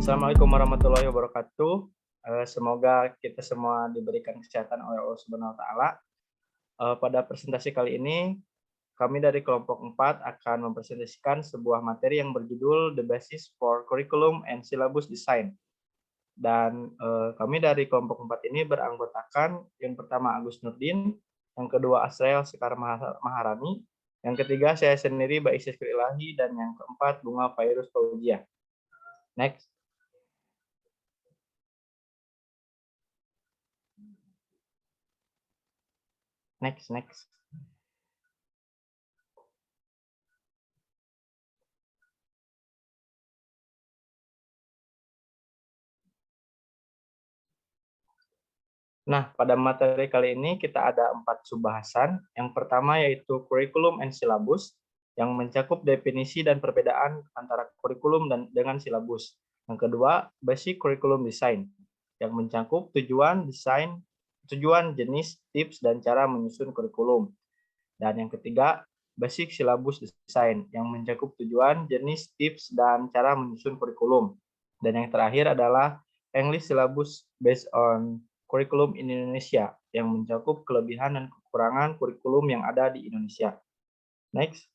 Assalamualaikum warahmatullahi wabarakatuh. Semoga kita semua diberikan kesehatan oleh Allah Subhanahu wa taala. Pada presentasi kali ini, kami dari kelompok 4 akan mempresentasikan sebuah materi yang berjudul The Basis for Curriculum and Syllabus Design. Dan kami dari kelompok 4 ini beranggotakan yang pertama Agus Nurdin, yang kedua Asrael Sekar Maharani, yang ketiga saya sendiri Baisyah Ilahi, dan yang keempat Bunga Fairuz Fauziah. Next. Next. Nah, pada materi kali ini kita ada 4 subbahasan. Yang pertama yaitu Curriculum and Syllabus, yang mencakup definisi dan perbedaan antara kurikulum dan dengan silabus. Yang kedua, Basic Curriculum Design, yang mencakup tujuan, desain, tujuan, jenis, tips, dan cara menyusun kurikulum. Dan yang ketiga, Basic Syllabus Design, yang mencakup tujuan, jenis, tips, dan cara menyusun kurikulum. Dan yang terakhir adalah English Syllabus Based on Kurikulum in Indonesia, yang mencakup kelebihan dan kekurangan kurikulum yang ada di Indonesia. Next.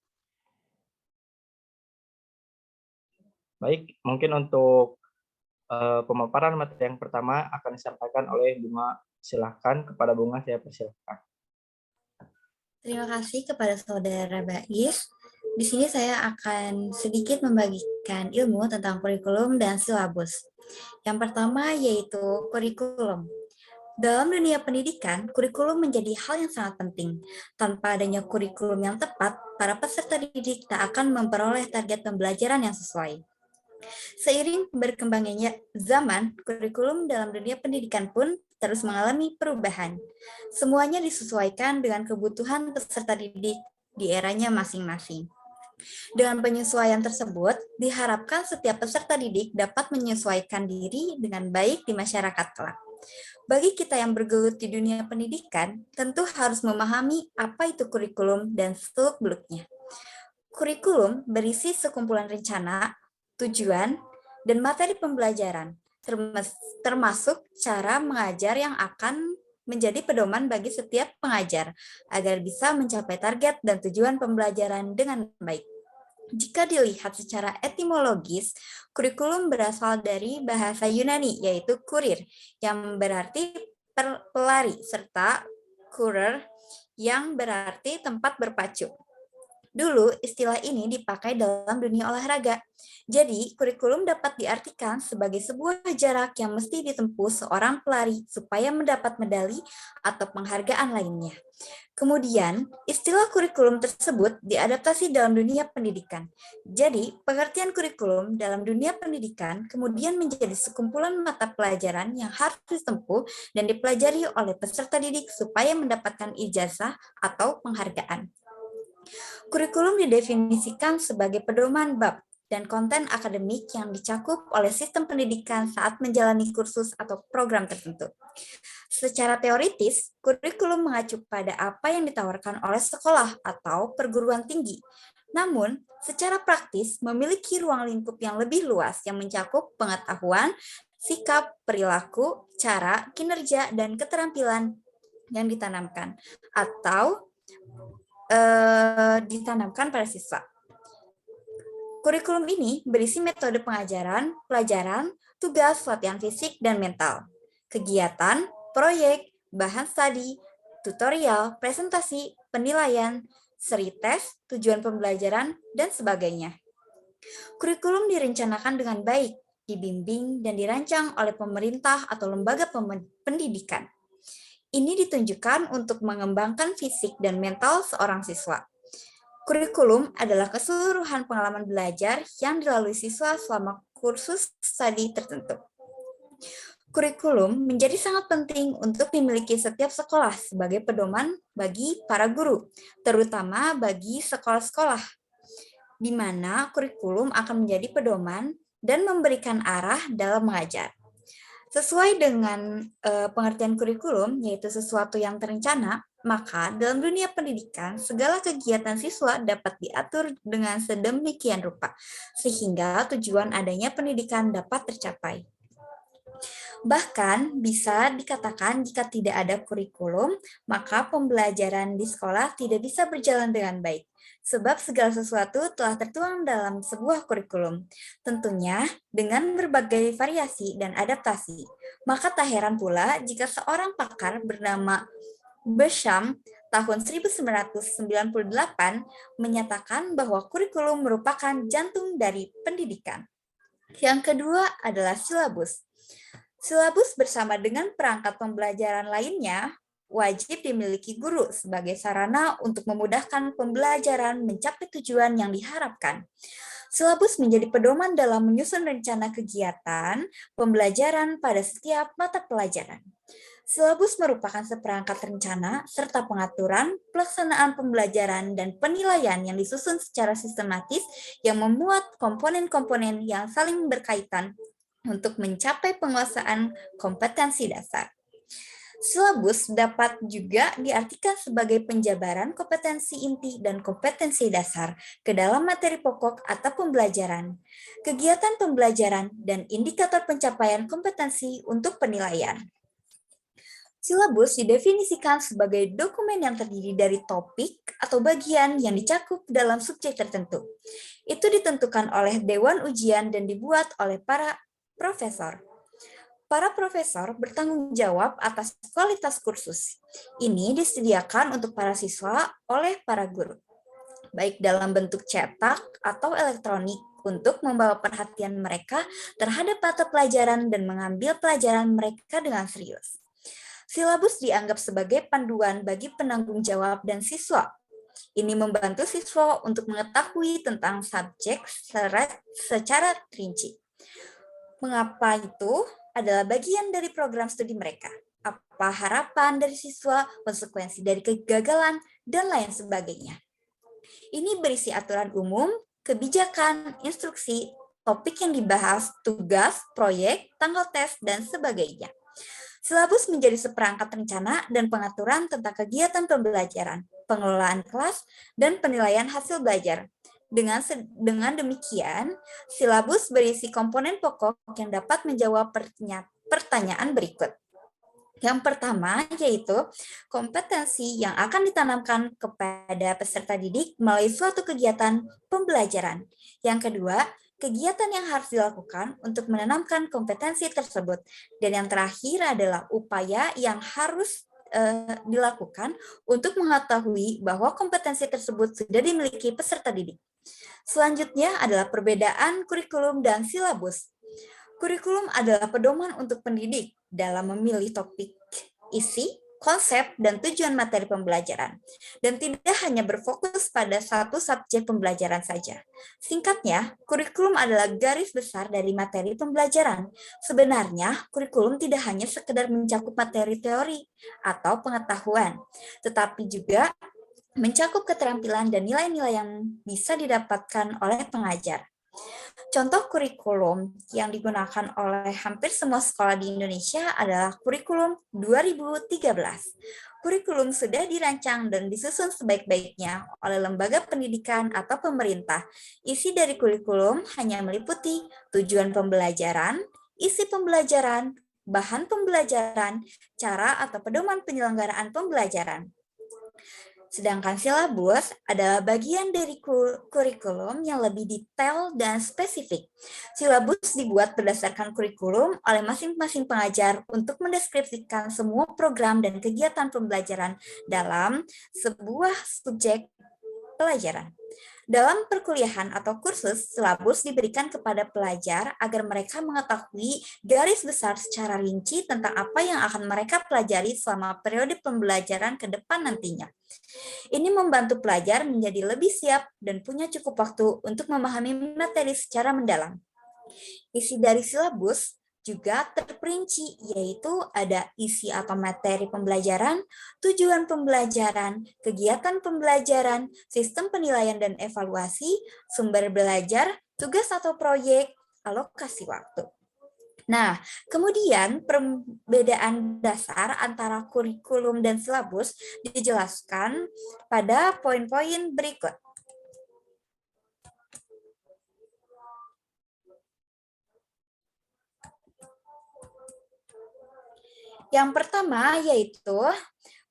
Baik, mungkin untuk pemaparan materi yang pertama akan disampaikan oleh Bunga. Silahkan, kepada Bunga saya persilahkan. Terima kasih kepada Saudara Bais. Di sini saya akan sedikit membagikan ilmu tentang kurikulum dan silabus. Yang pertama yaitu kurikulum. Dalam dunia pendidikan, kurikulum menjadi hal yang sangat penting. Tanpa adanya kurikulum yang tepat, para peserta didik tak akan memperoleh target pembelajaran yang sesuai. Seiring berkembangnya zaman, kurikulum dalam dunia pendidikan pun terus mengalami perubahan. Semuanya disesuaikan dengan kebutuhan peserta didik di eranya masing-masing. Dengan penyesuaian tersebut, diharapkan setiap peserta didik dapat menyesuaikan diri dengan baik di masyarakat kelak. Bagi kita yang bergelut di dunia pendidikan, tentu harus memahami apa itu kurikulum dan seluk-beluknya. Kurikulum berisi sekumpulan rencana, tujuan, dan materi pembelajaran, termasuk cara mengajar yang akan menjadi pedoman bagi setiap pengajar, agar bisa mencapai target dan tujuan pembelajaran dengan baik. Jika dilihat secara etimologis, kurikulum berasal dari bahasa Yunani, yaitu kurir, yang berarti pelari, serta kurer, yang berarti tempat berpacu. Dulu, istilah ini dipakai dalam dunia olahraga. Jadi, kurikulum dapat diartikan sebagai sebuah jarak yang mesti ditempuh seorang pelari supaya mendapat medali atau penghargaan lainnya. Kemudian, istilah kurikulum tersebut diadaptasi dalam dunia pendidikan. Jadi, pengertian kurikulum dalam dunia pendidikan kemudian menjadi sekumpulan mata pelajaran yang harus ditempuh dan dipelajari oleh peserta didik supaya mendapatkan ijazah atau penghargaan. Kurikulum didefinisikan sebagai pedoman bab dan konten akademik yang dicakup oleh sistem pendidikan saat menjalani kursus atau program tertentu. Secara teoritis, kurikulum mengacu pada apa yang ditawarkan oleh sekolah atau perguruan tinggi. Namun, secara praktis memiliki ruang lingkup yang lebih luas yang mencakup pengetahuan, sikap, perilaku, cara, kinerja, dan keterampilan yang ditanamkan atau ditanamkan pada siswa. Kurikulum ini berisi metode pengajaran, pelajaran, tugas, latihan fisik, dan mental, kegiatan, proyek, bahan studi, tutorial, presentasi, penilaian, seri tes, tujuan pembelajaran, dan sebagainya. Kurikulum direncanakan dengan baik, dibimbing, dan dirancang oleh pemerintah atau lembaga pendidikan. Ini ditunjukkan untuk mengembangkan fisik dan mental seorang siswa. Kurikulum adalah keseluruhan pengalaman belajar yang dilalui siswa selama kursus studi tertentu. Kurikulum menjadi sangat penting untuk dimiliki setiap sekolah sebagai pedoman bagi para guru, terutama bagi sekolah-sekolah, di mana kurikulum akan menjadi pedoman dan memberikan arah dalam mengajar. Sesuai dengan pengertian kurikulum, yaitu sesuatu yang terencana, Maka, dalam dunia pendidikan, segala kegiatan siswa dapat diatur dengan sedemikian rupa, sehingga tujuan adanya pendidikan dapat tercapai. Bahkan, bisa dikatakan jika tidak ada kurikulum, maka pembelajaran di sekolah tidak bisa berjalan dengan baik, sebab segala sesuatu telah tertuang dalam sebuah kurikulum. Tentunya, dengan berbagai variasi dan adaptasi, maka tak heran pula jika seorang pakar bernama Besham tahun 1998 menyatakan bahwa kurikulum merupakan jantung dari pendidikan. Yang kedua adalah silabus. Silabus bersama dengan perangkat pembelajaran lainnya wajib dimiliki guru sebagai sarana untuk memudahkan pembelajaran mencapai tujuan yang diharapkan. Silabus menjadi pedoman dalam menyusun rencana kegiatan pembelajaran pada setiap mata pelajaran. Silabus merupakan seperangkat rencana serta pengaturan, pelaksanaan pembelajaran, dan penilaian yang disusun secara sistematis yang memuat komponen-komponen yang saling berkaitan untuk mencapai penguasaan kompetensi dasar. Silabus dapat juga diartikan sebagai penjabaran kompetensi inti dan kompetensi dasar ke dalam materi pokok atau pembelajaran, kegiatan pembelajaran, dan indikator pencapaian kompetensi untuk penilaian. Silabus didefinisikan sebagai dokumen yang terdiri dari topik atau bagian yang dicakup dalam subjek tertentu. Itu ditentukan oleh Dewan Ujian dan dibuat oleh para profesor. Para profesor bertanggung jawab atas kualitas kursus. Ini disediakan untuk para siswa oleh para guru, baik dalam bentuk cetak atau elektronik, untuk membawa perhatian mereka terhadap mata pelajaran dan mengambil pelajaran mereka dengan serius. Silabus dianggap sebagai panduan bagi penanggung jawab dan siswa. Ini membantu siswa untuk mengetahui tentang subjek secara rinci. Mengapa itu adalah bagian dari program studi mereka? Apa harapan dari siswa, konsekuensi dari kegagalan, dan lain sebagainya. Ini berisi aturan umum, kebijakan, instruksi, topik yang dibahas, tugas, proyek, tanggal tes, dan sebagainya. Silabus menjadi seperangkat rencana dan pengaturan tentang kegiatan pembelajaran, pengelolaan kelas, dan penilaian hasil belajar. Dengan demikian, silabus berisi komponen pokok yang dapat menjawab pertanyaan berikut. Yang pertama yaitu kompetensi yang akan ditanamkan kepada peserta didik melalui suatu kegiatan pembelajaran. Yang kedua, kegiatan yang harus dilakukan untuk menanamkan kompetensi tersebut. Dan yang terakhir adalah upaya yang harus dilakukan untuk mengetahui bahwa kompetensi tersebut sudah dimiliki peserta didik. Selanjutnya adalah perbedaan kurikulum dan silabus. Kurikulum adalah pedoman untuk pendidik dalam memilih topik, isi, konsep, dan tujuan materi pembelajaran, dan tidak hanya berfokus pada satu subjek pembelajaran saja. Singkatnya, kurikulum adalah garis besar dari materi pembelajaran. Sebenarnya, kurikulum tidak hanya sekedar mencakup materi teori atau pengetahuan, tetapi juga mencakup keterampilan dan nilai-nilai yang bisa didapatkan oleh pengajar. Contoh kurikulum yang digunakan oleh hampir semua sekolah di Indonesia adalah kurikulum 2013. Kurikulum sudah dirancang dan disusun sebaik-baiknya oleh lembaga pendidikan atau pemerintah. Isi dari kurikulum hanya meliputi tujuan pembelajaran, isi pembelajaran, bahan pembelajaran, cara atau pedoman penyelenggaraan pembelajaran. Sedangkan silabus adalah bagian dari kurikulum yang lebih detail dan spesifik. Silabus dibuat berdasarkan kurikulum oleh masing-masing pengajar untuk mendeskripsikan semua program dan kegiatan pembelajaran dalam sebuah subjek pelajaran. Dalam perkuliahan atau kursus, silabus diberikan kepada pelajar agar mereka mengetahui garis besar secara rinci tentang apa yang akan mereka pelajari selama periode pembelajaran ke depan nantinya. Ini membantu pelajar menjadi lebih siap dan punya cukup waktu untuk memahami materi secara mendalam. Isi dari silabus juga terperinci, yaitu ada isi atau materi pembelajaran, tujuan pembelajaran, kegiatan pembelajaran, sistem penilaian dan evaluasi, sumber belajar, tugas atau proyek, alokasi waktu. Nah, kemudian perbedaan dasar antara kurikulum dan silabus dijelaskan pada poin-poin berikut. Yang pertama yaitu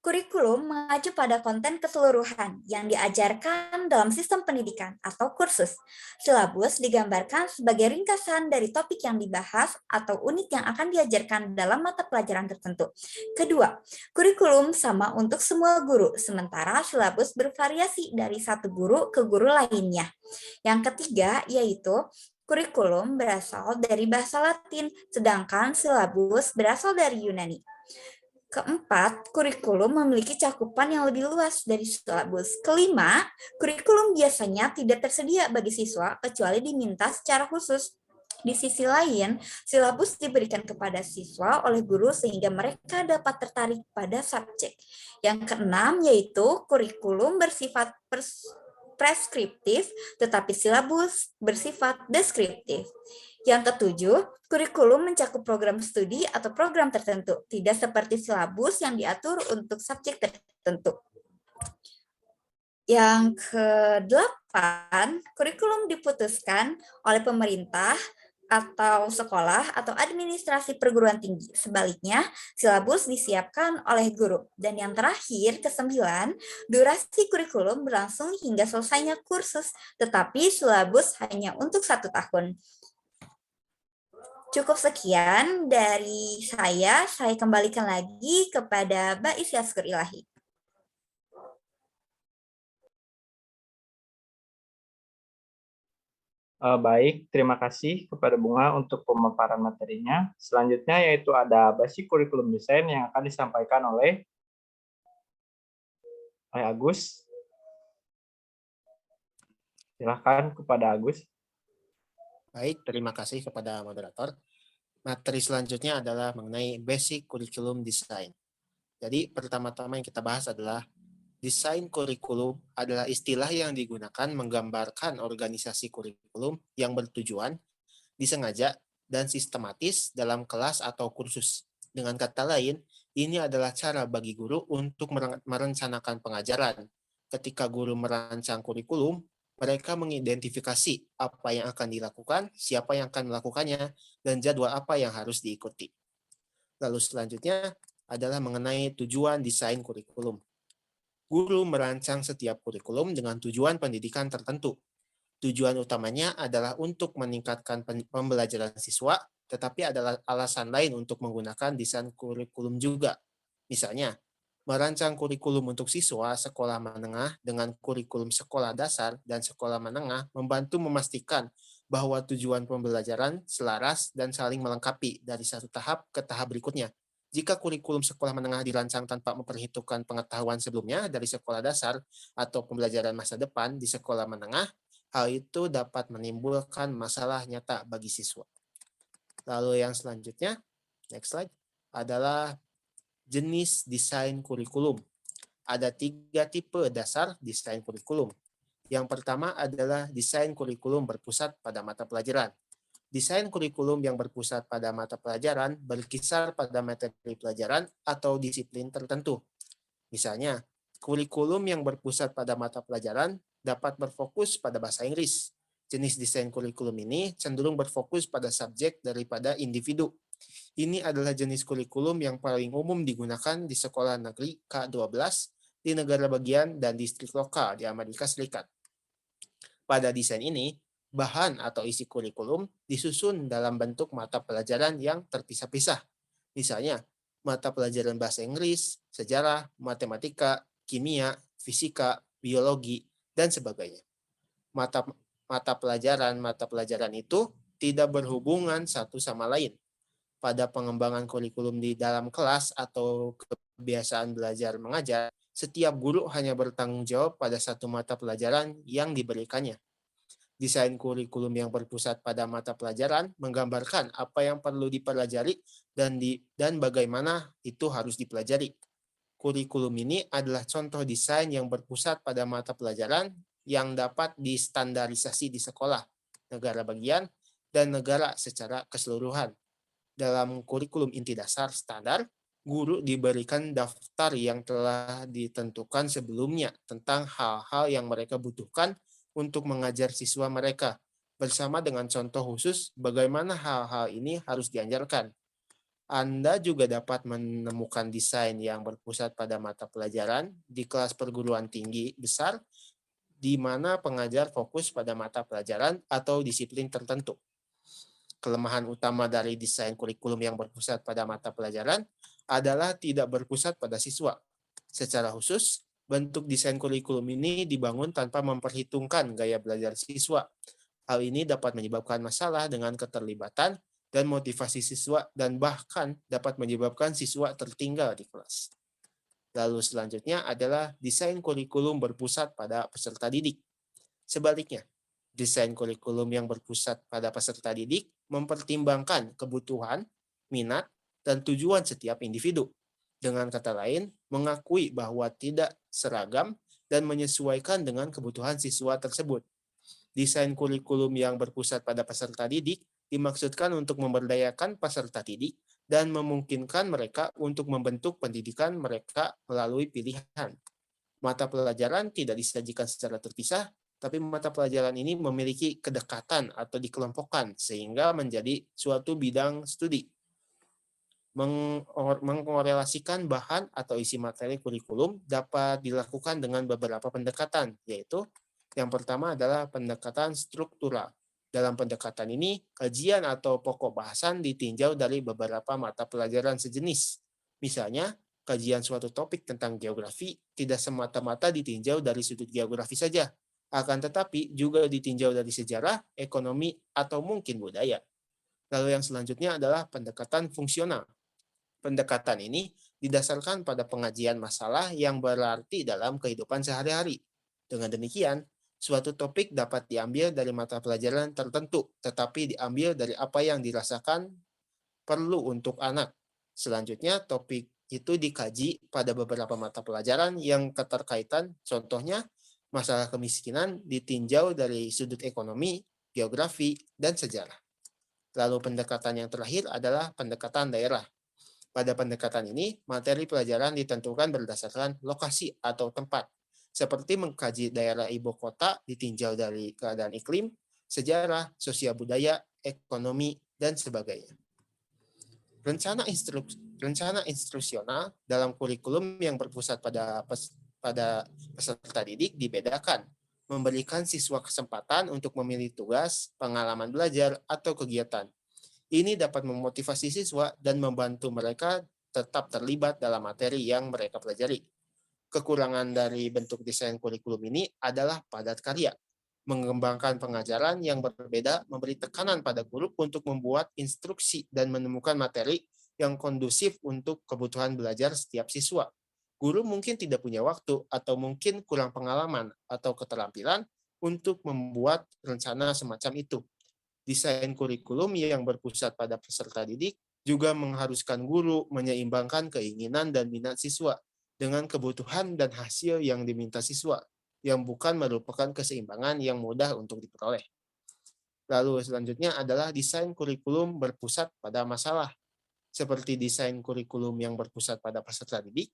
kurikulum mengacu pada konten keseluruhan yang diajarkan dalam sistem pendidikan atau kursus. Silabus digambarkan sebagai ringkasan dari topik yang dibahas atau unit yang akan diajarkan dalam mata pelajaran tertentu. Kedua, kurikulum sama untuk semua guru, sementara silabus bervariasi dari satu guru ke guru lainnya. Yang ketiga yaitu kurikulum berasal dari bahasa Latin, sedangkan silabus berasal dari Yunani. Keempat, kurikulum memiliki cakupan yang lebih luas dari silabus. Kelima, kurikulum biasanya tidak tersedia bagi siswa kecuali diminta secara khusus. Di sisi lain, silabus diberikan kepada siswa oleh guru sehingga mereka dapat tertarik pada subjek. Yang keenam yaitu kurikulum bersifat preskriptif, tetapi silabus bersifat deskriptif. Yang ketujuh, kurikulum mencakup program studi atau program tertentu, tidak seperti silabus yang diatur untuk subjek tertentu. Yang kedelapan, kurikulum diputuskan oleh pemerintah atau sekolah atau administrasi perguruan tinggi. Sebaliknya, silabus disiapkan oleh guru. Dan yang terakhir, kesembilan, durasi kurikulum berlangsung hingga selesainya kursus, tetapi silabus hanya untuk 1 tahun. Cukup sekian dari saya kembalikan lagi kepada Mbak Isyaskur Ilahi. Baik, terima kasih kepada Bunga untuk pemaparan materinya. Selanjutnya yaitu ada basic kurikulum desain yang akan disampaikan oleh Agus. Silakan kepada Agus. Baik, terima kasih kepada moderator. Materi selanjutnya adalah mengenai basic curriculum design. Jadi pertama-tama yang kita bahas adalah desain kurikulum adalah istilah yang digunakan menggambarkan organisasi kurikulum yang bertujuan, disengaja, dan sistematis dalam kelas atau kursus. Dengan kata lain, ini adalah cara bagi guru untuk merencanakan pengajaran. Ketika guru merancang kurikulum, mereka mengidentifikasi apa yang akan dilakukan, siapa yang akan melakukannya, dan jadwal apa yang harus diikuti. Lalu selanjutnya adalah mengenai tujuan desain kurikulum. Guru merancang setiap kurikulum dengan tujuan pendidikan tertentu. Tujuan utamanya adalah untuk meningkatkan pembelajaran siswa, tetapi adalah alasan lain untuk menggunakan desain kurikulum juga. Misalnya, merancang kurikulum untuk siswa sekolah menengah dengan kurikulum sekolah dasar dan sekolah menengah membantu memastikan bahwa tujuan pembelajaran selaras dan saling melengkapi dari satu tahap ke tahap berikutnya. Jika kurikulum sekolah menengah dirancang tanpa memperhitungkan pengetahuan sebelumnya dari sekolah dasar atau pembelajaran masa depan di sekolah menengah, hal itu dapat menimbulkan masalah nyata bagi siswa. Lalu yang selanjutnya, next slide, adalah jenis desain kurikulum. Ada 3 tipe dasar desain kurikulum. Yang pertama adalah desain kurikulum berpusat pada mata pelajaran. Desain kurikulum yang berpusat pada mata pelajaran berkisar pada materi pelajaran atau disiplin tertentu. Misalnya, kurikulum yang berpusat pada mata pelajaran dapat berfokus pada bahasa Inggris. Jenis desain kurikulum ini cenderung berfokus pada subjek daripada individu. Ini adalah jenis kurikulum yang paling umum digunakan di sekolah negeri K-12 di negara bagian dan distrik lokal di Amerika Serikat. Pada desain ini, bahan atau isi kurikulum disusun dalam bentuk mata pelajaran yang terpisah-pisah. Misalnya, mata pelajaran bahasa Inggris, sejarah, matematika, kimia, fisika, biologi, dan sebagainya. Mata pelajaran itu tidak berhubungan satu sama lain. Pada pengembangan kurikulum di dalam kelas atau kebiasaan belajar mengajar, setiap guru hanya bertanggung jawab pada satu mata pelajaran yang diberikannya. Desain kurikulum yang berpusat pada mata pelajaran menggambarkan apa yang perlu dipelajari dan bagaimana itu harus dipelajari. Kurikulum ini adalah contoh desain yang berpusat pada mata pelajaran yang dapat distandarisasi di sekolah, negara bagian, dan negara secara keseluruhan. Dalam kurikulum inti dasar standar, guru diberikan daftar yang telah ditentukan sebelumnya tentang hal-hal yang mereka butuhkan untuk mengajar siswa mereka, bersama dengan contoh khusus bagaimana hal-hal ini harus diajarkan. Anda juga dapat menemukan desain yang berpusat pada mata pelajaran di kelas perguruan tinggi besar, di mana pengajar fokus pada mata pelajaran atau disiplin tertentu. Kelemahan utama dari desain kurikulum yang berpusat pada mata pelajaran adalah tidak berpusat pada siswa. Secara khusus, bentuk desain kurikulum ini dibangun tanpa memperhitungkan gaya belajar siswa. Hal ini dapat menyebabkan masalah dengan keterlibatan dan motivasi siswa dan bahkan dapat menyebabkan siswa tertinggal di kelas. Lalu selanjutnya adalah desain kurikulum berpusat pada peserta didik. Sebaliknya, desain kurikulum yang berpusat pada peserta didik mempertimbangkan kebutuhan, minat, dan tujuan setiap individu. Dengan kata lain, mengakui bahwa tidak seragam dan menyesuaikan dengan kebutuhan siswa tersebut. Desain kurikulum yang berpusat pada peserta didik dimaksudkan untuk memberdayakan peserta didik dan memungkinkan mereka untuk membentuk pendidikan mereka melalui pilihan. Mata pelajaran tidak disajikan secara terpisah, tapi mata pelajaran ini memiliki kedekatan atau dikelompokkan sehingga menjadi suatu bidang studi. Mengkorelasikan bahan atau isi materi kurikulum dapat dilakukan dengan beberapa pendekatan, yaitu yang pertama adalah pendekatan struktural. Dalam pendekatan ini, kajian atau pokok bahasan ditinjau dari beberapa mata pelajaran sejenis. Misalnya, kajian suatu topik tentang geografi tidak semata-mata ditinjau dari sudut geografi saja, akan tetapi juga ditinjau dari sejarah, ekonomi, atau mungkin budaya. Lalu yang selanjutnya adalah pendekatan fungsional. Pendekatan ini didasarkan pada pengajian masalah yang berarti dalam kehidupan sehari-hari. Dengan demikian, suatu topik dapat diambil dari mata pelajaran tertentu, tetapi diambil dari apa yang dirasakan perlu untuk anak. Selanjutnya, topik itu dikaji pada beberapa mata pelajaran yang keterkaitan, contohnya masalah kemiskinan ditinjau dari sudut ekonomi, geografi, dan sejarah. Lalu pendekatan yang terakhir adalah pendekatan daerah. Pada pendekatan ini, materi pelajaran ditentukan berdasarkan lokasi atau tempat, seperti mengkaji daerah ibu kota ditinjau dari keadaan iklim, sejarah, sosial budaya, ekonomi, dan sebagainya. Rencana instruksional dalam kurikulum yang berpusat pada peserta didik dibedakan, memberikan siswa kesempatan untuk memilih tugas, pengalaman belajar, atau kegiatan. Ini dapat memotivasi siswa dan membantu mereka tetap terlibat dalam materi yang mereka pelajari. Kekurangan dari bentuk desain kurikulum ini adalah padat karya. Mengembangkan pengajaran yang berbeda memberi tekanan pada guru untuk membuat instruksi dan menemukan materi yang kondusif untuk kebutuhan belajar setiap siswa. Guru mungkin tidak punya waktu atau mungkin kurang pengalaman atau keterampilan untuk membuat rencana semacam itu. Desain kurikulum yang berpusat pada peserta didik juga mengharuskan guru menyeimbangkan keinginan dan minat siswa dengan kebutuhan dan hasil yang diminta siswa, yang bukan merupakan keseimbangan yang mudah untuk diperoleh. Lalu selanjutnya adalah desain kurikulum berpusat pada masalah. Seperti desain kurikulum yang berpusat pada peserta didik,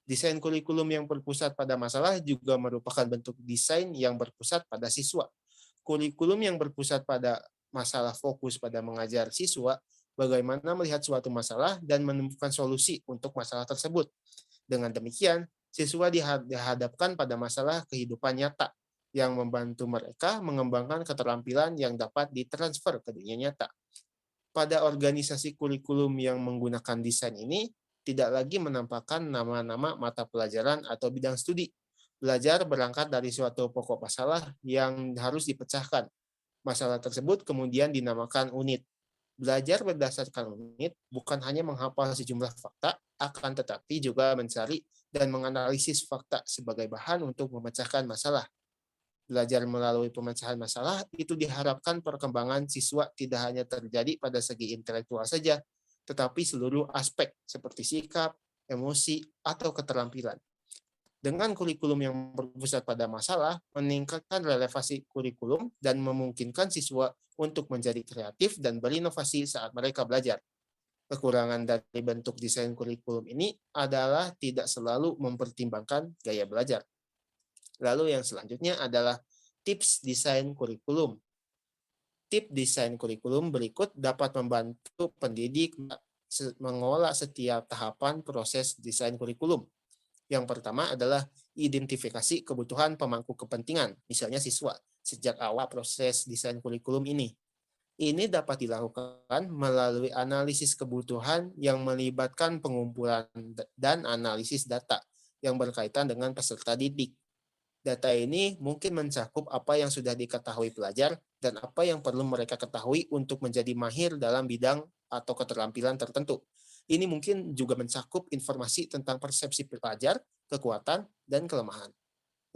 desain kurikulum yang berpusat pada masalah juga merupakan bentuk desain yang berpusat pada siswa. Kurikulum yang berpusat pada masalah fokus pada mengajar siswa bagaimana melihat suatu masalah dan menemukan solusi untuk masalah tersebut. Dengan demikian, siswa dihadapkan pada masalah kehidupan nyata yang membantu mereka mengembangkan keterampilan yang dapat ditransfer ke dunia nyata. Pada organisasi kurikulum yang menggunakan desain ini, tidak lagi menampakkan nama-nama mata pelajaran atau bidang studi. Belajar berangkat dari suatu pokok masalah yang harus dipecahkan. Masalah tersebut kemudian dinamakan unit. Belajar berdasarkan unit bukan hanya menghafal sejumlah fakta, akan tetapi juga mencari dan menganalisis fakta sebagai bahan untuk memecahkan masalah. Belajar melalui pemecahan masalah itu diharapkan perkembangan siswa tidak hanya terjadi pada segi intelektual saja, tetapi seluruh aspek seperti sikap, emosi, atau keterampilan. Dengan kurikulum yang berpusat pada masalah, meningkatkan relevansi kurikulum dan memungkinkan siswa untuk menjadi kreatif dan berinovasi saat mereka belajar. Kekurangan dari bentuk desain kurikulum ini adalah tidak selalu mempertimbangkan gaya belajar. Lalu yang selanjutnya adalah tips desain kurikulum. Tips desain kurikulum berikut dapat membantu pendidik mengolah setiap tahapan proses desain kurikulum. Yang pertama adalah identifikasi kebutuhan pemangku kepentingan, misalnya siswa, sejak awal proses desain kurikulum ini. Ini dapat dilakukan melalui analisis kebutuhan yang melibatkan pengumpulan dan analisis data yang berkaitan dengan peserta didik. Data ini mungkin mencakup apa yang sudah diketahui pelajar dan apa yang perlu mereka ketahui untuk menjadi mahir dalam bidang atau keterampilan tertentu. Ini mungkin juga mencakup informasi tentang persepsi pelajar, kekuatan, dan kelemahan.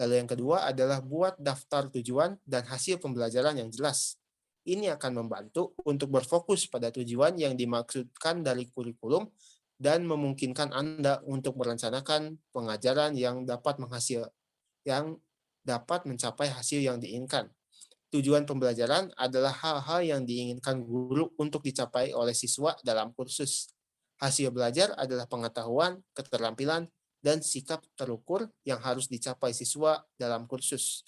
Lalu yang kedua adalah buat daftar tujuan dan hasil pembelajaran yang jelas. Ini akan membantu untuk berfokus pada tujuan yang dimaksudkan dari kurikulum dan memungkinkan Anda untuk merencanakan pengajaran yang dapat mencapai hasil yang diinginkan. Tujuan pembelajaran adalah hal-hal yang diinginkan guru untuk dicapai oleh siswa dalam kursus. Hasil belajar adalah pengetahuan, keterampilan, dan sikap terukur yang harus dicapai siswa dalam kursus.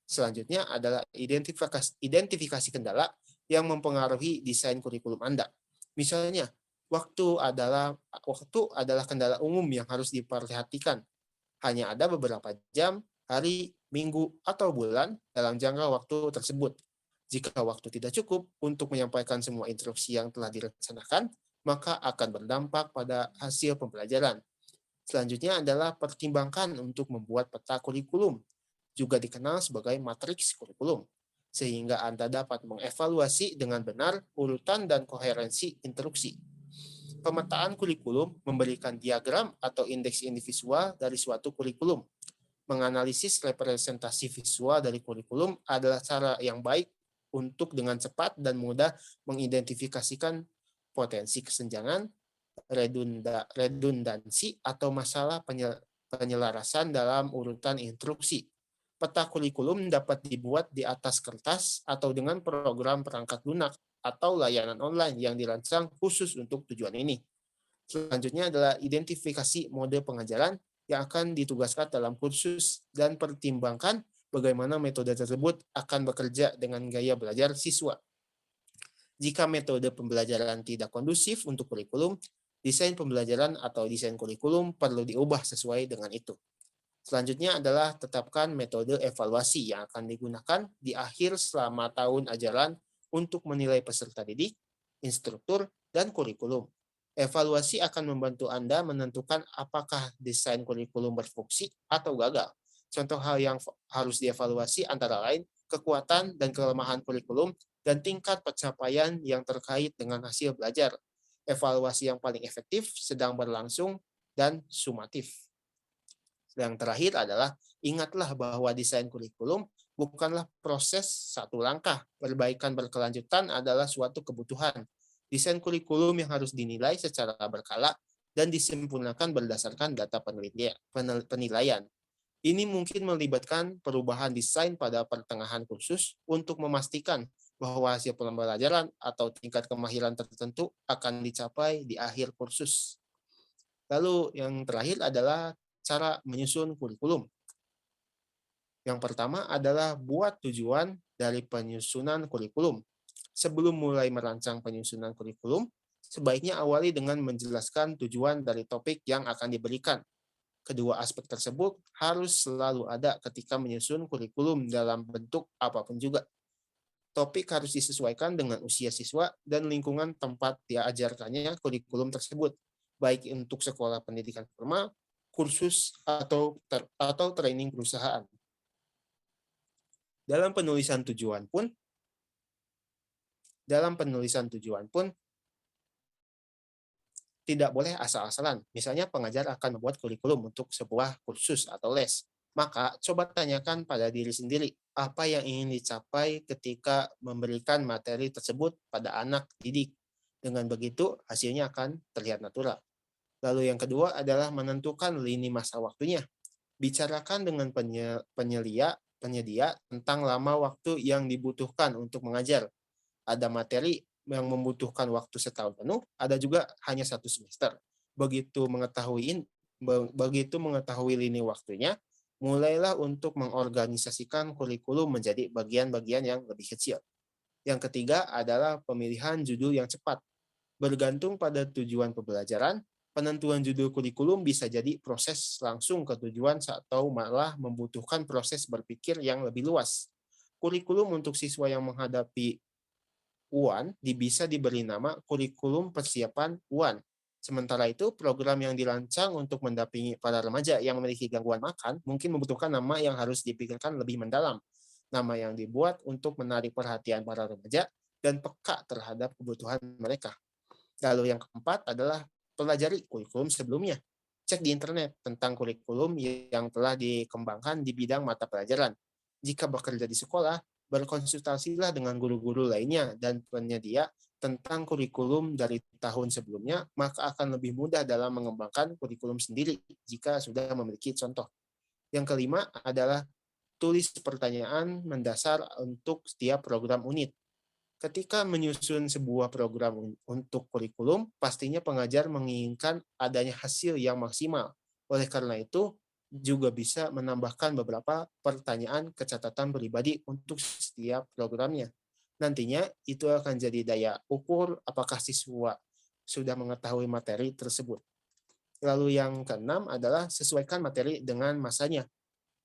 Selanjutnya adalah identifikasi kendala yang mempengaruhi desain kurikulum Anda. Misalnya, waktu adalah kendala umum yang harus diperhatikan. Hanya ada beberapa jam, hari, minggu, atau bulan dalam jangka waktu tersebut. Jika waktu tidak cukup untuk menyampaikan semua instruksi yang telah direncanakan, maka akan berdampak pada hasil pembelajaran. Selanjutnya adalah pertimbangkan untuk membuat peta kurikulum, juga dikenal sebagai matriks kurikulum, sehingga Anda dapat mengevaluasi dengan benar urutan dan koherensi instruksi. Pemetaan kurikulum memberikan diagram atau indeks visual dari suatu kurikulum. Menganalisis representasi visual dari kurikulum adalah cara yang baik untuk dengan cepat dan mudah mengidentifikasikan potensi kesenjangan, redundansi, atau masalah penyelarasan dalam urutan instruksi. Peta kurikulum dapat dibuat di atas kertas atau dengan program perangkat lunak atau layanan online yang dirancang khusus untuk tujuan ini. Selanjutnya adalah identifikasi mode pengajaran yang akan ditugaskan dalam kursus dan pertimbangkan bagaimana metode tersebut akan bekerja dengan gaya belajar siswa. Jika metode pembelajaran tidak kondusif untuk kurikulum, desain pembelajaran atau desain kurikulum perlu diubah sesuai dengan itu. Selanjutnya adalah tetapkan metode evaluasi yang akan digunakan di akhir selama tahun ajaran untuk menilai peserta didik, instruktur, dan kurikulum. Evaluasi akan membantu Anda menentukan apakah desain kurikulum berfungsi atau gagal. Contoh hal yang harus dievaluasi antara lain kekuatan dan kelemahan kurikulum dan tingkat pencapaian yang terkait dengan hasil belajar. Evaluasi yang paling efektif sedang berlangsung dan sumatif. Yang terakhir adalah ingatlah bahwa desain kurikulum bukanlah proses satu langkah. Perbaikan berkelanjutan adalah suatu kebutuhan. Desain kurikulum yang harus dinilai secara berkala dan disempurnakan berdasarkan data penilaian. Ini mungkin melibatkan perubahan desain pada pertengahan kursus untuk memastikan bahwa hasil pembelajaran atau tingkat kemahiran tertentu akan dicapai di akhir kursus. Lalu yang terakhir adalah cara menyusun kurikulum. Yang pertama adalah buat tujuan dari penyusunan kurikulum. Sebelum mulai merancang penyusunan kurikulum, sebaiknya awali dengan menjelaskan tujuan dari topik yang akan diberikan. Kedua aspek tersebut harus selalu ada ketika menyusun kurikulum dalam bentuk apapun juga. Topik harus disesuaikan dengan usia siswa dan lingkungan tempat diajarkannya kurikulum tersebut, baik untuk sekolah pendidikan formal, kursus, atau training perusahaan. Dalam penulisan tujuan pun tidak boleh asal-asalan. Misalnya pengajar akan membuat kurikulum untuk sebuah kursus atau les. Maka coba tanyakan pada diri sendiri apa yang ingin dicapai ketika memberikan materi tersebut pada anak didik. Dengan begitu hasilnya akan terlihat natural. Lalu yang kedua adalah menentukan lini masa waktunya. Bicarakan dengan penyedia tentang lama waktu yang dibutuhkan untuk mengajar. Ada materi yang membutuhkan waktu setahun penuh, ada juga hanya 1 semester. Begitu mengetahui lini waktunya, mulailah untuk mengorganisasikan kurikulum menjadi bagian-bagian yang lebih kecil. Yang ketiga adalah pemilihan judul yang cepat. Bergantung pada tujuan pembelajaran, penentuan judul kurikulum bisa jadi proses langsung ke tujuan atau malah membutuhkan proses berpikir yang lebih luas. Kurikulum untuk siswa yang menghadapi UAN bisa diberi nama kurikulum persiapan UAN. Sementara itu, program yang dirancang untuk mendampingi para remaja yang memiliki gangguan makan mungkin membutuhkan nama yang harus dipikirkan lebih mendalam. Nama yang dibuat untuk menarik perhatian para remaja dan peka terhadap kebutuhan mereka. Lalu yang keempat adalah pelajari kurikulum sebelumnya. Cek di internet tentang kurikulum yang telah dikembangkan di bidang mata pelajaran. Jika bekerja di sekolah, berkonsultasilah dengan guru-guru lainnya dan penyedia tentang kurikulum dari tahun sebelumnya, maka akan lebih mudah dalam mengembangkan kurikulum sendiri jika sudah memiliki contoh. Yang kelima adalah tulis pertanyaan mendasar untuk setiap program unit. Ketika menyusun sebuah program untuk kurikulum, pastinya pengajar menginginkan adanya hasil yang maksimal. Oleh karena itu, juga bisa menambahkan beberapa pertanyaan catatan pribadi untuk setiap programnya. Nantinya, itu akan jadi daya ukur apakah siswa sudah mengetahui materi tersebut. Lalu yang keenam adalah sesuaikan materi dengan masanya.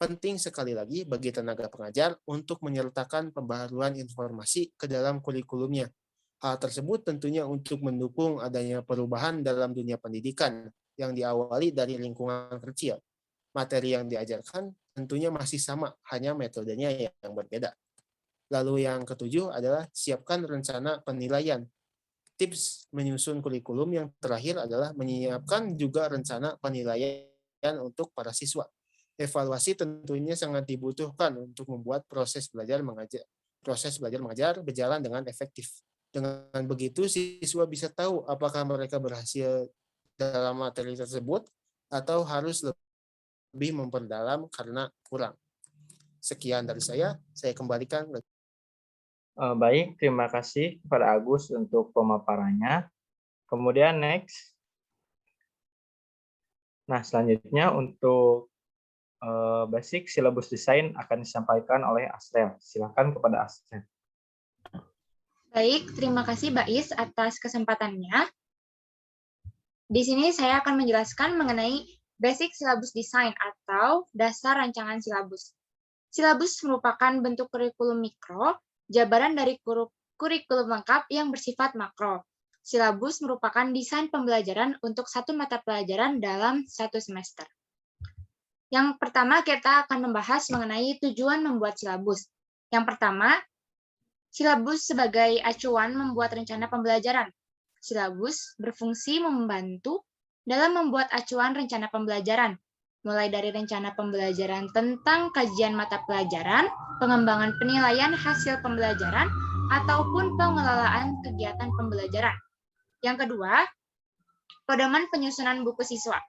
Penting sekali lagi bagi tenaga pengajar untuk menyertakan pembaharuan informasi ke dalam kurikulumnya. Hal tersebut tentunya untuk mendukung adanya perubahan dalam dunia pendidikan yang diawali dari lingkungan kecil. Materi yang diajarkan tentunya masih sama, hanya metodenya yang berbeda. Lalu yang ketujuh adalah siapkan rencana penilaian. Tips menyusun kurikulum yang terakhir adalah menyiapkan juga rencana penilaian untuk para siswa. Evaluasi tentunya sangat dibutuhkan untuk membuat proses belajar mengajar berjalan dengan efektif. Dengan begitu, siswa bisa tahu apakah mereka berhasil dalam materi tersebut atau harus lebih memperdalam karena kurang. Sekian dari saya kembalikan. Baik, terima kasih kepada Agus untuk pemaparannya. Kemudian next. Nah, selanjutnya untuk basic silabus desain akan disampaikan oleh Asrel. Silakan kepada Asrel. Baik, terima kasih Bais atas kesempatannya. Di sini saya akan menjelaskan mengenai basic silabus design atau dasar rancangan silabus. Silabus merupakan bentuk kurikulum mikro, jabaran dari kurikulum lengkap yang bersifat makro. Silabus merupakan desain pembelajaran untuk satu mata pelajaran dalam satu semester. Yang pertama, kita akan membahas mengenai tujuan membuat silabus. Yang pertama, silabus sebagai acuan membuat rencana pembelajaran. Silabus berfungsi membantu dalam membuat acuan rencana pembelajaran, mulai dari rencana pembelajaran tentang kajian mata pelajaran, pengembangan penilaian hasil pembelajaran, ataupun pengelolaan kegiatan pembelajaran. Yang kedua, pedoman penyusunan buku siswa.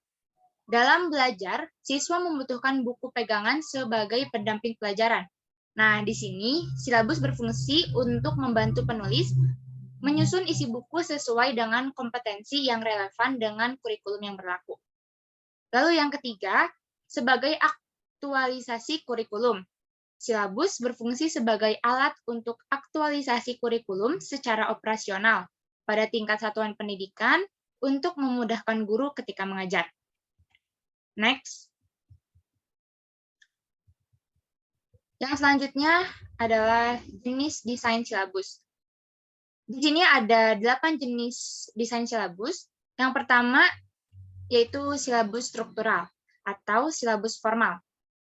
Dalam belajar, siswa membutuhkan buku pegangan sebagai pendamping pelajaran. Nah, di sini silabus berfungsi untuk membantu penulis menyusun isi buku sesuai dengan kompetensi yang relevan dengan kurikulum yang berlaku. Lalu yang ketiga, sebagai aktualisasi kurikulum. Silabus berfungsi sebagai alat untuk aktualisasi kurikulum secara operasional pada tingkat satuan pendidikan untuk memudahkan guru ketika mengajar. Next. Yang selanjutnya adalah jenis desain silabus. Di sini ada 8 jenis desain silabus. Yang pertama yaitu silabus struktural atau silabus formal.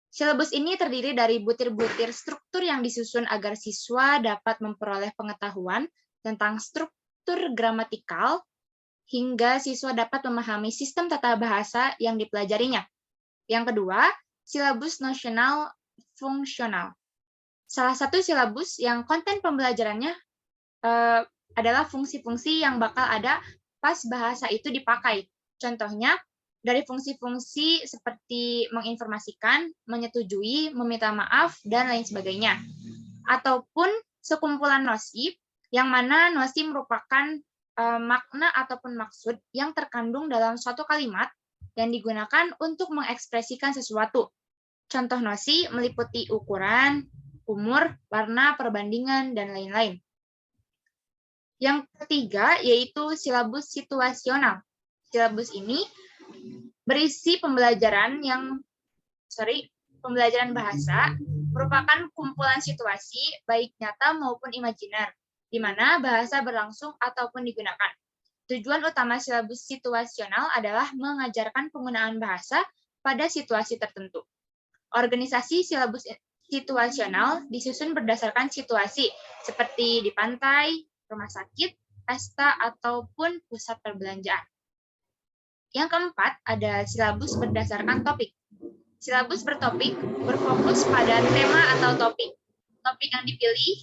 Silabus ini terdiri dari butir-butir struktur yang disusun agar siswa dapat memperoleh pengetahuan tentang struktur gramatikal hingga siswa dapat memahami sistem tata bahasa yang dipelajarinya. Yang kedua, silabus nosional fungsional. Salah satu silabus yang konten pembelajarannya adalah fungsi-fungsi yang bakal ada pas bahasa itu dipakai. Contohnya, dari fungsi-fungsi seperti menginformasikan, menyetujui, meminta maaf, dan lain sebagainya. Ataupun sekumpulan nosip yang mana nosi merupakan makna ataupun maksud yang terkandung dalam suatu kalimat yang digunakan untuk mengekspresikan sesuatu. Contoh nosi meliputi ukuran, umur, warna, perbandingan, dan lain-lain. Yang ketiga yaitu silabus situasional. Silabus ini berisi pembelajaran bahasa merupakan kumpulan situasi baik nyata maupun imajiner, di mana bahasa berlangsung ataupun digunakan. Tujuan utama silabus situasional adalah mengajarkan penggunaan bahasa pada situasi tertentu. Organisasi silabus situasional disusun berdasarkan situasi, seperti di pantai, rumah sakit, pesta, ataupun pusat perbelanjaan. Yang keempat, ada silabus berdasarkan topik. Silabus bertopik berfokus pada tema atau topik. Topik yang dipilih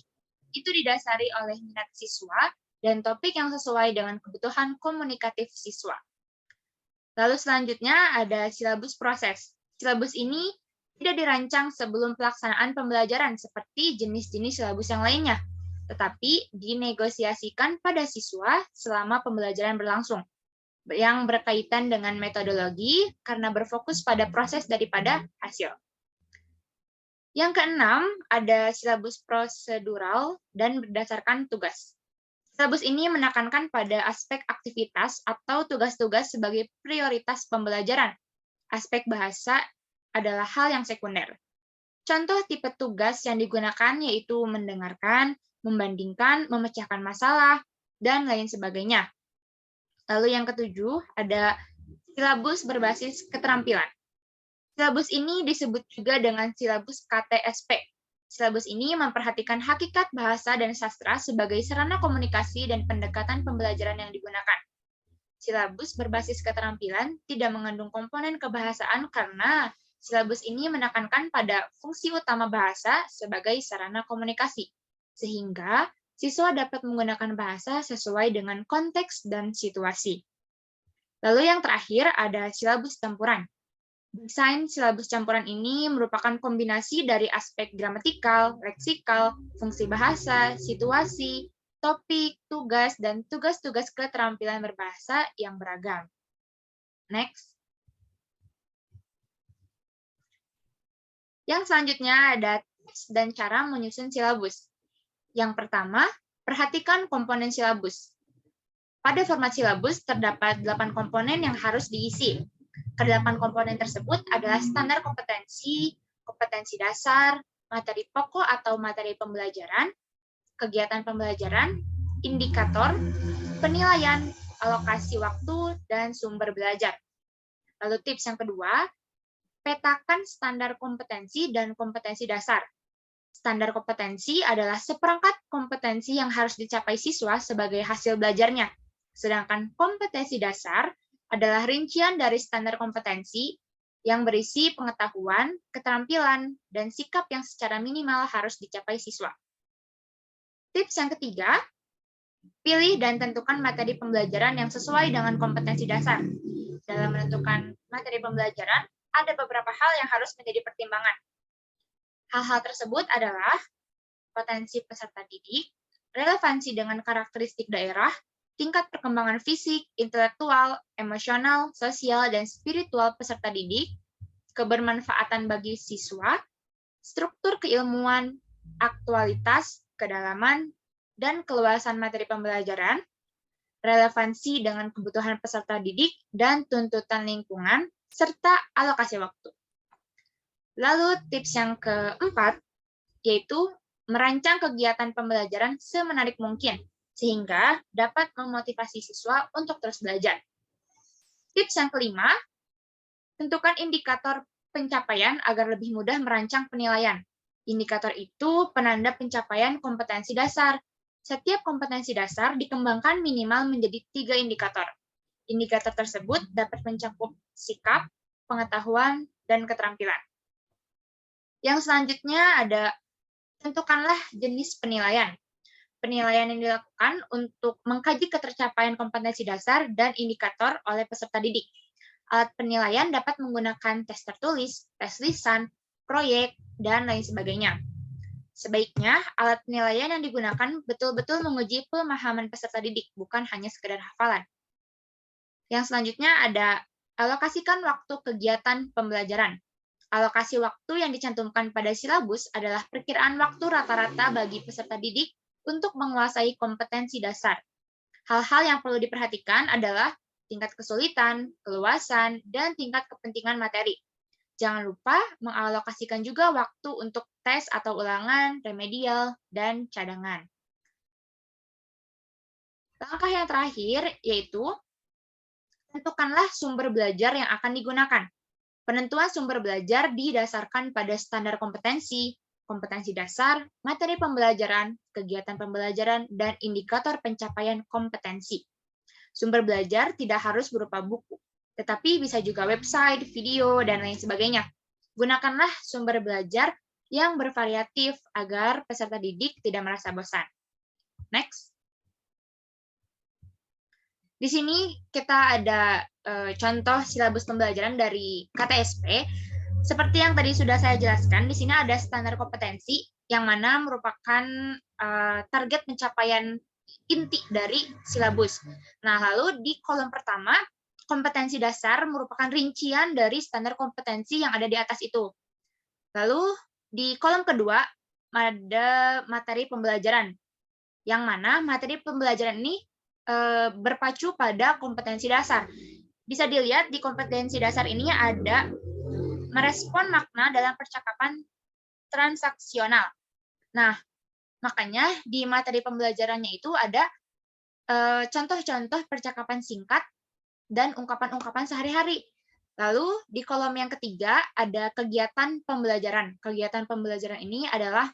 itu didasari oleh minat siswa dan topik yang sesuai dengan kebutuhan komunikatif siswa. Lalu selanjutnya ada silabus proses. Silabus ini tidak dirancang sebelum pelaksanaan pembelajaran seperti jenis-jenis silabus yang lainnya, tetapi dinegosiasikan pada siswa selama pembelajaran berlangsung, yang berkaitan dengan metodologi karena berfokus pada proses daripada hasil. Yang keenam, ada silabus prosedural dan berdasarkan tugas. Silabus ini menekankan pada aspek aktivitas atau tugas-tugas sebagai prioritas pembelajaran. Aspek bahasa adalah hal yang sekunder. Contoh tipe tugas yang digunakan yaitu mendengarkan, membandingkan, memecahkan masalah, dan lain sebagainya. Lalu yang ketujuh, ada silabus berbasis keterampilan. Silabus ini disebut juga dengan silabus KTSP. Silabus ini memperhatikan hakikat bahasa dan sastra sebagai sarana komunikasi dan pendekatan pembelajaran yang digunakan. Silabus berbasis keterampilan tidak mengandung komponen kebahasaan karena silabus ini menekankan pada fungsi utama bahasa sebagai sarana komunikasi, sehingga siswa dapat menggunakan bahasa sesuai dengan konteks dan situasi. Lalu yang terakhir ada silabus campuran. Desain silabus campuran ini merupakan kombinasi dari aspek gramatikal, leksikal, fungsi bahasa, situasi, topik, tugas, dan tugas-tugas keterampilan berbahasa yang beragam. Next. Yang selanjutnya ada tips dan cara menyusun silabus. Yang pertama, perhatikan komponen silabus. Pada format silabus terdapat 8 komponen yang harus diisi. Ke-8 komponen tersebut adalah standar kompetensi, kompetensi dasar, materi pokok atau materi pembelajaran, kegiatan pembelajaran, indikator, penilaian, alokasi waktu, dan sumber belajar. Lalu tips yang kedua, petakan standar kompetensi dan kompetensi dasar. Standar kompetensi adalah seperangkat kompetensi yang harus dicapai siswa sebagai hasil belajarnya. Sedangkan kompetensi dasar adalah rincian dari standar kompetensi yang berisi pengetahuan, keterampilan, dan sikap yang secara minimal harus dicapai siswa. Tips yang ketiga, pilih dan tentukan materi pembelajaran yang sesuai dengan kompetensi dasar. Dalam menentukan materi pembelajaran, ada beberapa hal yang harus menjadi pertimbangan. Hal-hal tersebut adalah potensi peserta didik, relevansi dengan karakteristik daerah, tingkat perkembangan fisik, intelektual, emosional, sosial, dan spiritual peserta didik, kebermanfaatan bagi siswa, struktur keilmuan, aktualitas, kedalaman, dan keluasan materi pembelajaran, relevansi dengan kebutuhan peserta didik, dan tuntutan lingkungan, serta alokasi waktu. Lalu tips yang keempat, yaitu merancang kegiatan pembelajaran semenarik mungkin, sehingga dapat memotivasi siswa untuk terus belajar. Tips yang kelima, tentukan indikator pencapaian agar lebih mudah merancang penilaian. Indikator itu penanda pencapaian kompetensi dasar. Setiap kompetensi dasar dikembangkan minimal menjadi 3 indikator. Indikator tersebut dapat mencakup sikap, pengetahuan, dan keterampilan. Yang selanjutnya ada tentukanlah jenis penilaian. Penilaian yang dilakukan untuk mengkaji ketercapaian kompetensi dasar dan indikator oleh peserta didik. Alat penilaian dapat menggunakan tes tertulis, tes lisan, proyek, dan lain sebagainya. Sebaiknya alat penilaian yang digunakan betul-betul menguji pemahaman peserta didik, bukan hanya sekedar hafalan. Yang selanjutnya ada alokasikan waktu kegiatan pembelajaran. Alokasi waktu yang dicantumkan pada silabus adalah perkiraan waktu rata-rata bagi peserta didik untuk menguasai kompetensi dasar. Hal-hal yang perlu diperhatikan adalah tingkat kesulitan, keluasan, dan tingkat kepentingan materi. Jangan lupa mengalokasikan juga waktu untuk tes atau ulangan, remedial, dan cadangan. Langkah yang terakhir yaitu tentukanlah sumber belajar yang akan digunakan. Penentuan sumber belajar didasarkan pada standar kompetensi, kompetensi dasar, materi pembelajaran, kegiatan pembelajaran, dan indikator pencapaian kompetensi. Sumber belajar tidak harus berupa buku, tetapi bisa juga website, video, dan lain sebagainya. Gunakanlah sumber belajar yang bervariatif agar peserta didik tidak merasa bosan. Next. Di sini kita ada contoh silabus pembelajaran dari KTSP. Seperti yang tadi sudah saya jelaskan, di sini ada standar kompetensi yang mana merupakan target pencapaian inti dari silabus. Nah, lalu di kolom pertama, kompetensi dasar merupakan rincian dari standar kompetensi yang ada di atas itu. Lalu di kolom kedua, ada materi pembelajaran, yang mana materi pembelajaran ini berpacu pada kompetensi dasar. Bisa dilihat di kompetensi dasar ini ada merespon makna dalam percakapan transaksional. Nah, makanya di materi pembelajarannya itu ada contoh-contoh percakapan singkat dan ungkapan-ungkapan sehari-hari. Lalu di kolom yang ketiga ada kegiatan pembelajaran. Kegiatan pembelajaran ini adalah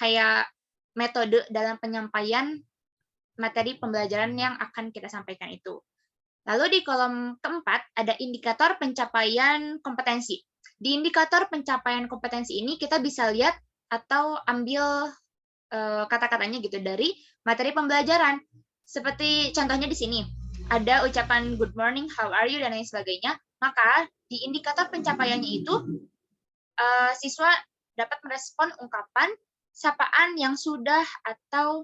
kayak metode dalam penyampaian materi pembelajaran yang akan kita sampaikan itu. Lalu di kolom keempat ada indikator pencapaian kompetensi. Di indikator pencapaian kompetensi ini kita bisa lihat atau ambil kata-katanya gitu dari materi pembelajaran. Seperti contohnya di sini, ada ucapan good morning, how are you, dan lain sebagainya. Maka di indikator pencapaiannya itu, siswa dapat merespon ungkapan sapaan yang sudah atau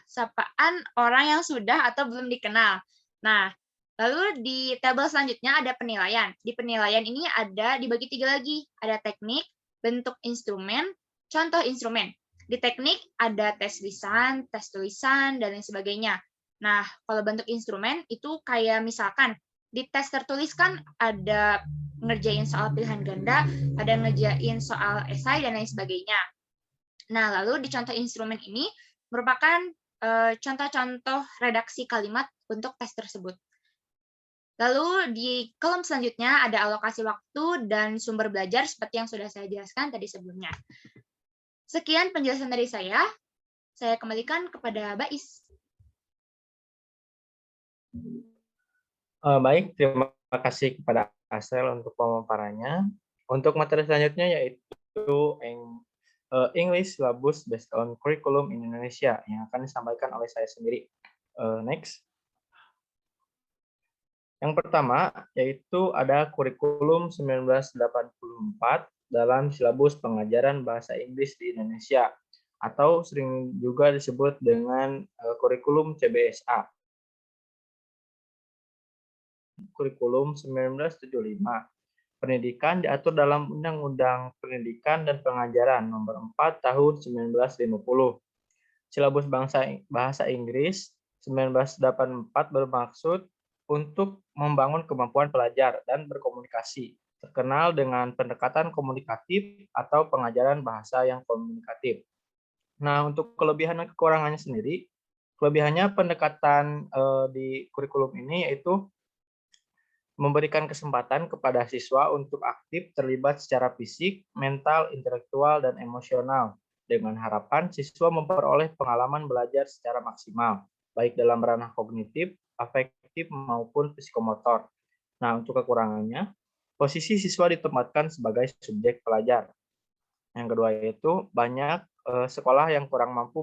sapaan orang yang sudah atau belum dikenal. Nah, lalu di tabel selanjutnya ada penilaian. Di penilaian ini ada dibagi 3 lagi. Ada teknik, bentuk instrumen, contoh instrumen. Di teknik ada tes lisan, tes tulisan, dan lain sebagainya. Nah, kalau bentuk instrumen itu kayak misalkan di tes tertulis kan ada ngerjain soal pilihan ganda, ada ngerjain soal esai, dan lain sebagainya. Nah, lalu di contoh instrumen ini merupakan contoh-contoh redaksi kalimat untuk tes tersebut. Lalu di kolom selanjutnya ada alokasi waktu dan sumber belajar seperti yang sudah saya jelaskan tadi sebelumnya. Sekian penjelasan dari saya kembalikan kepada Bais. Baik, terima kasih kepada Asel untuk pemaparannya. Untuk materi selanjutnya yaitu English Syllabus Based on Curriculum in Indonesia yang akan disampaikan oleh saya sendiri. Next. Yang pertama yaitu ada kurikulum 1984 dalam silabus pengajaran bahasa Inggris di Indonesia atau sering juga disebut dengan kurikulum CBSA. Kurikulum 1975. Pendidikan diatur dalam Undang-Undang Pendidikan dan Pengajaran Nomor 4 Tahun 1950. Silabus Bahasa Inggris 1984 bermaksud untuk membangun kemampuan pelajar dan berkomunikasi, terkenal dengan pendekatan komunikatif atau pengajaran bahasa yang komunikatif. Nah, untuk kelebihan dan kekurangannya sendiri, kelebihannya pendekatan di kurikulum ini yaitu memberikan kesempatan kepada siswa untuk aktif terlibat secara fisik, mental, intelektual, dan emosional, dengan harapan siswa memperoleh pengalaman belajar secara maksimal, baik dalam ranah kognitif, afektif, maupun psikomotor. Nah, untuk kekurangannya, posisi siswa ditempatkan sebagai subjek pelajar. Yang kedua yaitu banyak sekolah yang kurang mampu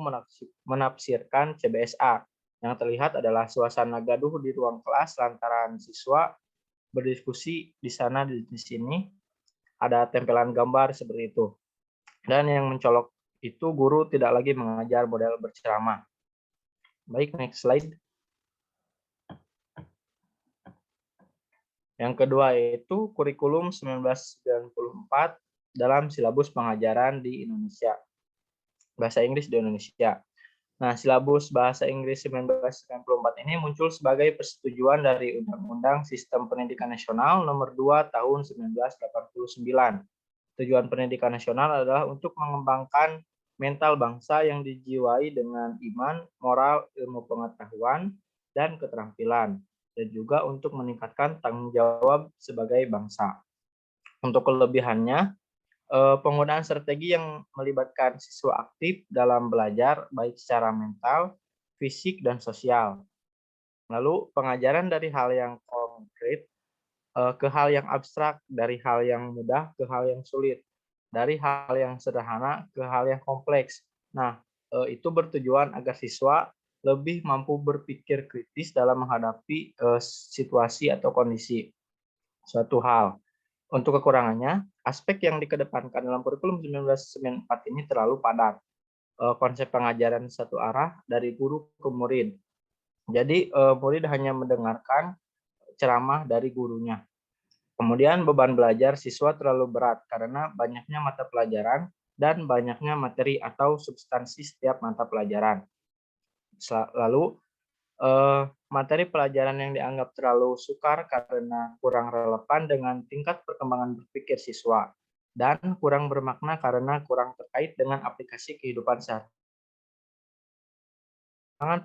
menafsirkan CBSA. Yang terlihat adalah suasana gaduh di ruang kelas lantaran siswa berdiskusi di sana di sini, ada tempelan gambar seperti itu. Dan yang mencolok itu guru tidak lagi mengajar model berceramah. Baik, next slide. Yang kedua yaitu kurikulum 1994 dalam silabus pengajaran di Indonesia. Bahasa Inggris di Indonesia. Nah, silabus bahasa Inggris 1994 ini muncul sebagai persetujuan dari Undang-Undang Sistem Pendidikan Nasional Nomor 2 Tahun 1989. Tujuan pendidikan nasional adalah untuk mengembangkan mental bangsa yang dijiwai dengan iman, moral, ilmu pengetahuan, dan keterampilan, dan juga untuk meningkatkan tanggung jawab sebagai bangsa. Untuk kelebihannya, penggunaan strategi yang melibatkan siswa aktif dalam belajar baik secara mental, fisik, dan sosial. Lalu pengajaran dari hal yang konkret ke hal yang abstrak, dari hal yang mudah ke hal yang sulit, dari hal yang sederhana ke hal yang kompleks. Nah, itu bertujuan agar siswa lebih mampu berpikir kritis dalam menghadapi situasi atau kondisi suatu hal. Untuk kekurangannya, aspek yang dikedepankan dalam kurikulum 1994 ini terlalu padat. Konsep pengajaran satu arah dari guru ke murid. Jadi, murid hanya mendengarkan ceramah dari gurunya. Kemudian beban belajar siswa terlalu berat karena banyaknya mata pelajaran dan banyaknya materi atau substansi setiap mata pelajaran. Lalu, materi pelajaran yang dianggap terlalu sukar karena kurang relevan dengan tingkat perkembangan berpikir siswa dan kurang bermakna karena kurang terkait dengan aplikasi kehidupan sehari-hari.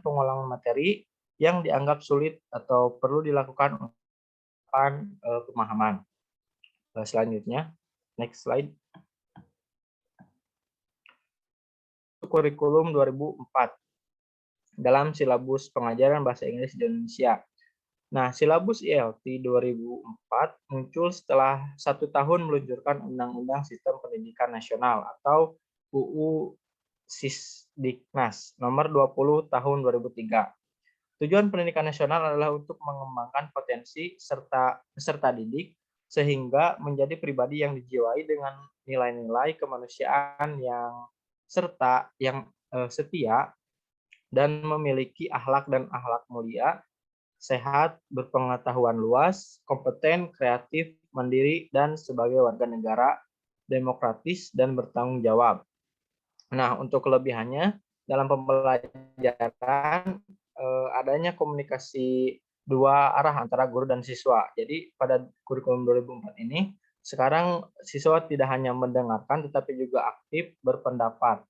Pengulangan materi yang dianggap sulit atau perlu dilakukan untuk pemahaman. Selanjutnya, next slide. Kurikulum 2004 dalam silabus pengajaran bahasa Inggris di Indonesia. Nah, silabus ILT 2004 muncul setelah 1 tahun meluncurkan Undang-Undang Sistem Pendidikan Nasional atau UU Sisdiknas nomor 20 tahun 2003. Tujuan pendidikan nasional adalah untuk mengembangkan potensi serta peserta didik sehingga menjadi pribadi yang dijiwai dengan nilai-nilai kemanusiaan yang serta yang setia dan memiliki akhlak dan akhlak mulia, sehat, berpengetahuan luas, kompeten, kreatif, mandiri, dan sebagai warga negara demokratis dan bertanggung jawab. Nah, untuk kelebihannya dalam pembelajaran adanya komunikasi dua arah antara guru dan siswa. Jadi pada kurikulum 2004 ini sekarang siswa tidak hanya mendengarkan tetapi juga aktif berpendapat.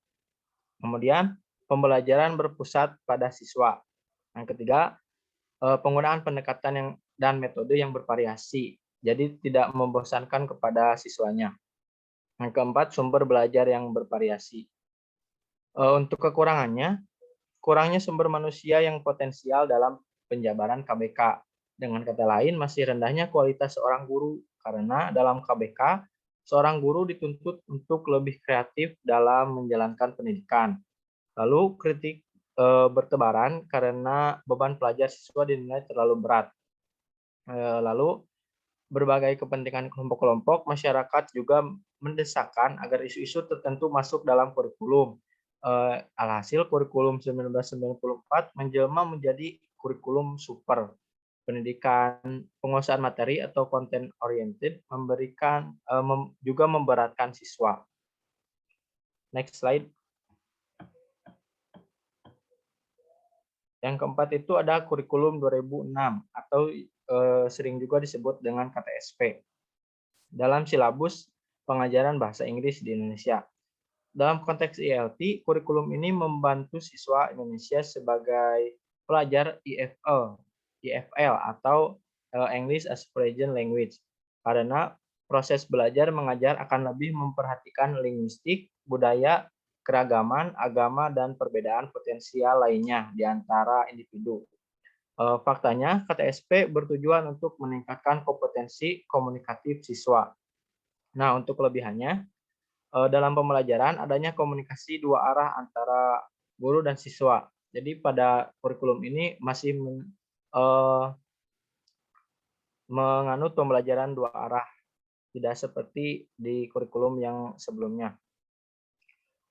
Kemudian pembelajaran berpusat pada siswa. Yang ketiga, penggunaan pendekatan dan metode yang bervariasi. Jadi tidak membosankan kepada siswanya. Yang keempat, sumber belajar yang bervariasi. Untuk kekurangannya, kurangnya sumber manusia yang potensial dalam penjabaran KBK. Dengan kata lain, masih rendahnya kualitas seorang guru karena dalam KBK, seorang guru dituntut untuk lebih kreatif dalam menjalankan pendidikan. Lalu kritik bertebaran karena beban pelajar siswa dinilai terlalu berat. Lalu berbagai kepentingan kelompok-kelompok masyarakat juga mendesakkan agar isu-isu tertentu masuk dalam kurikulum. Alhasil kurikulum 1994 menjelma menjadi kurikulum super. Pendidikan penguasaan materi atau content oriented juga memberatkan siswa. Next slide. Yang keempat itu ada kurikulum 2006 atau sering juga disebut dengan KTSP. Dalam silabus pengajaran bahasa Inggris di Indonesia. Dalam konteks ILT, kurikulum ini membantu siswa Indonesia sebagai pelajar IFL atau English as Foreign Language. Karena proses belajar mengajar akan lebih memperhatikan linguistik, budaya, keragaman, agama, dan perbedaan potensial lainnya di antara individu. Faktanya, KTSP bertujuan untuk meningkatkan kompetensi komunikatif siswa. Nah, untuk kelebihannya, dalam pembelajaran adanya komunikasi dua arah antara guru dan siswa. Jadi pada kurikulum ini masih menganut pembelajaran dua arah, tidak seperti di kurikulum yang sebelumnya.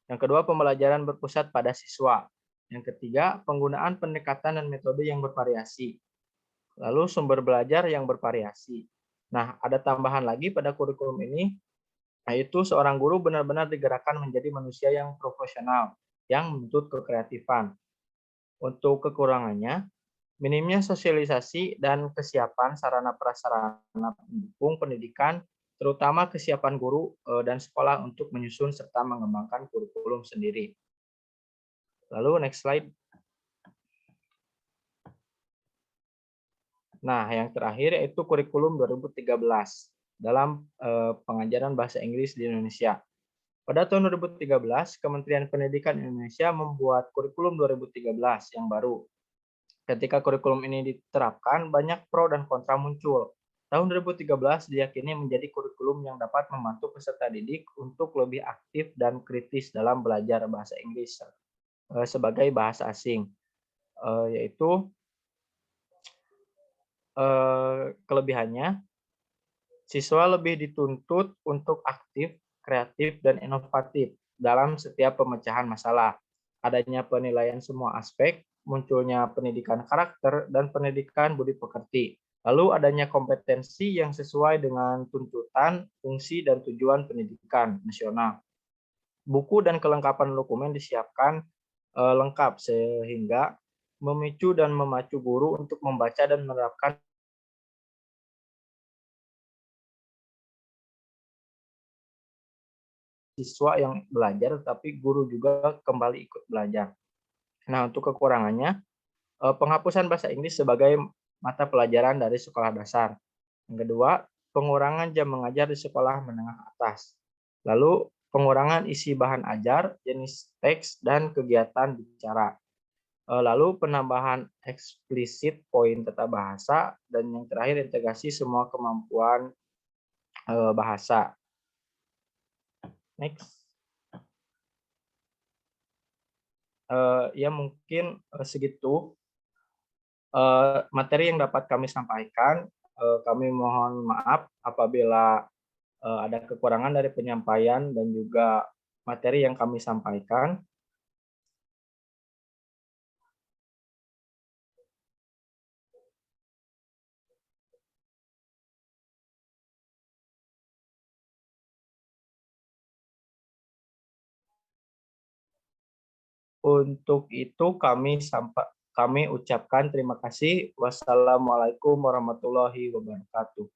Yang kedua, pembelajaran berpusat pada siswa. Yang ketiga, penggunaan pendekatan dan metode yang bervariasi. Lalu sumber belajar yang bervariasi. Nah, ada tambahan lagi pada kurikulum ini, yaitu seorang guru benar-benar digerakkan menjadi manusia yang profesional, yang menuntut kekreatifan. Untuk kekurangannya, minimnya sosialisasi dan kesiapan sarana prasarana pendukung pendidikan, terutama kesiapan guru dan sekolah untuk menyusun serta mengembangkan kurikulum sendiri. Lalu next slide. Nah, yang terakhir yaitu kurikulum 2013 dalam pengajaran bahasa Inggris di Indonesia. Pada tahun 2013, Kementerian Pendidikan Indonesia membuat kurikulum 2013 yang baru. Ketika kurikulum ini diterapkan, banyak pro dan kontra muncul. Tahun 2013 diyakini menjadi kurikulum yang dapat membantu peserta didik untuk lebih aktif dan kritis dalam belajar bahasa Inggris sebagai bahasa asing, yaitu kelebihannya, siswa lebih dituntut untuk aktif, kreatif, dan inovatif dalam setiap pemecahan masalah. Adanya penilaian semua aspek, munculnya pendidikan karakter, dan pendidikan budi pekerti. Lalu adanya kompetensi yang sesuai dengan tuntutan, fungsi, dan tujuan pendidikan nasional. Buku dan kelengkapan dokumen disiapkan lengkap sehingga memicu dan memacu guru untuk membaca dan menerapkan siswa yang belajar, tapi guru juga kembali ikut belajar. Nah, untuk kekurangannya, penghapusan bahasa Inggris sebagai mata pelajaran dari sekolah dasar. Yang kedua, pengurangan jam mengajar di sekolah menengah atas. Lalu, pengurangan isi bahan ajar, jenis teks, dan kegiatan bicara. Lalu, penambahan eksplisit poin tata bahasa, dan yang terakhir, integrasi semua kemampuan bahasa. Next. Ya mungkin segitu materi yang dapat kami sampaikan. Kami mohon maaf apabila ada kekurangan dari penyampaian dan juga materi yang kami sampaikan. Untuk itu kami ucapkan terima kasih. Wassalamualaikum warahmatullahi wabarakatuh.